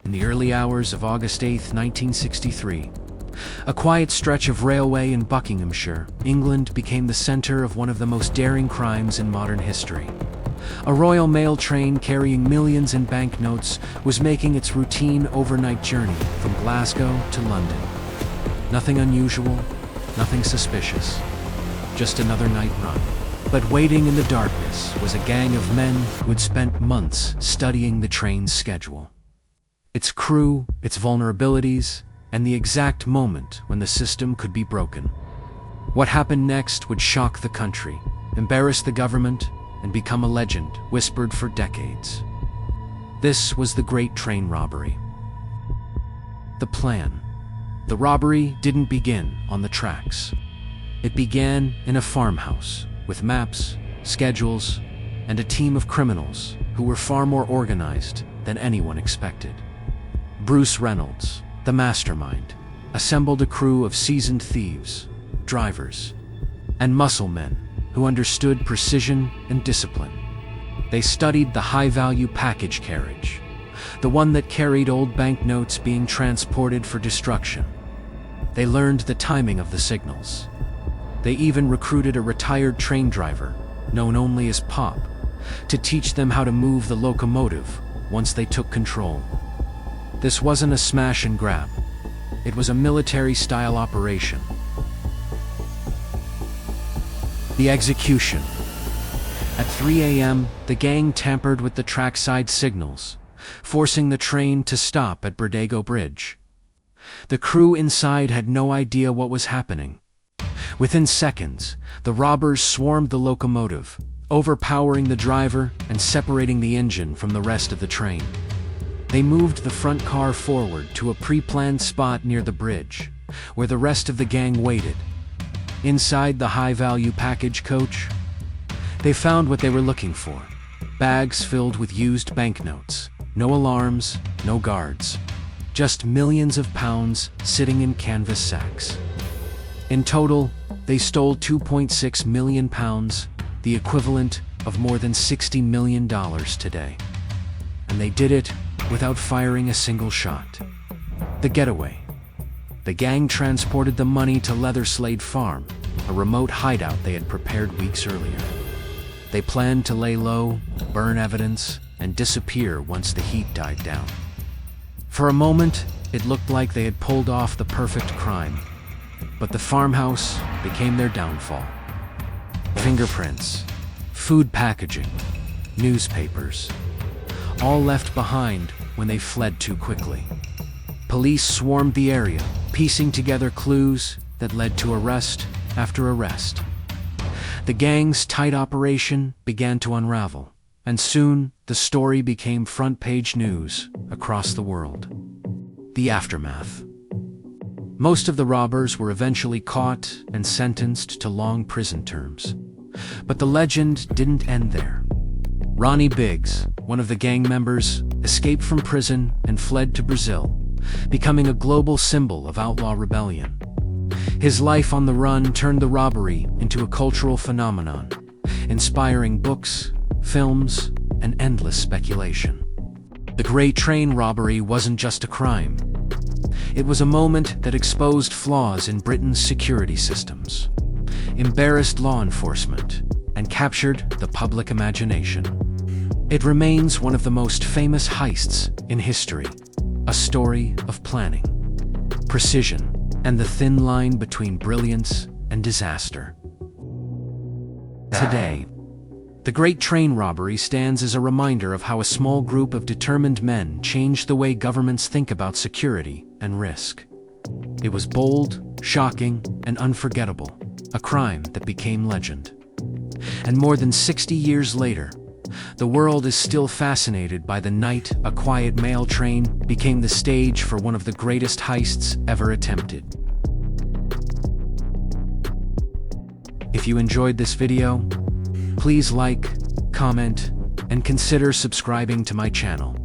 in the early hours of August 8, 1963. A quiet stretch of railway in Buckinghamshire, England, became the center of one of the most daring crimes in modern history. A Royal Mail train carrying millions in banknotes was making its routine overnight journey from Glasgow to London. Nothing unusual, nothing suspicious, just another night run. But waiting in the darkness was a gang of men who had spent months studying the train's schedule, its crew, its vulnerabilities, and the exact moment when the system could be broken. What happened next would shock the country, embarrass the government, and become a legend whispered for decades. This was the Great Train Robbery. The plan. The robbery didn't begin on the tracks. It began in a farmhouse, with maps, schedules, and a team of criminals who were far more organized than anyone expected. Bruce Reynolds, the mastermind, assembled a crew of seasoned thieves, drivers, and muscle men who understood precision and discipline. They studied the high-value package carriage, the one that carried old banknotes being transported for destruction. They learned the timing of the signals. They even recruited a retired train driver, known only as Pop, to teach them how to move the locomotive once they took control. This wasn't a smash and grab. It was a military-style operation. The execution. At 3 a.m., the gang tampered with the trackside signals, forcing the train to stop at Berdago Bridge. The crew inside had no idea what was happening. Within seconds, the robbers swarmed the locomotive, overpowering the driver and separating the engine from the rest of the train. They moved the front car forward to a pre-planned spot near the bridge, where the rest of the gang waited. Inside the high-value package coach, they found what they were looking for: bags filled with used banknotes, no alarms, no guards, just millions of pounds sitting in canvas sacks. In total, they stole £2.6 million, the equivalent of more than $60 million today. And they did it without firing a single shot. The getaway. The gang transported the money to Leatherslade Farm, a remote hideout they had prepared weeks earlier. They planned to lay low, burn evidence, and disappear once the heat died down. For a moment, it looked like they had pulled off the perfect crime, but the farmhouse became their downfall. Fingerprints, food packaging, newspapers, all left behind when they fled too quickly. Police swarmed the area, piecing together clues that led to arrest after arrest. The gang's tight operation began to unravel, and soon the story became front-page news across the world. The aftermath. Most of the robbers were eventually caught and sentenced to long prison terms. But the legend didn't end there. Ronnie Biggs, one of the gang members, escaped from prison and fled to Brazil, becoming a global symbol of outlaw rebellion. His life on the run turned the robbery into a cultural phenomenon, inspiring books, films, and endless speculation. The Great Train Robbery wasn't just a crime. It was a moment that exposed flaws in Britain's security systems, embarrassed law enforcement, and captured the public imagination. It remains one of the most famous heists in history, a story of planning, precision, and the thin line between brilliance and disaster. Today, the Great Train Robbery stands as a reminder of how a small group of determined men changed the way governments think about security and risk. It was bold, shocking, and unforgettable, a crime that became legend. And more than 60 years later, the world is still fascinated by the night a quiet mail train became the stage for one of the greatest heists ever attempted. If you enjoyed this video, please like, comment, and consider subscribing to my channel.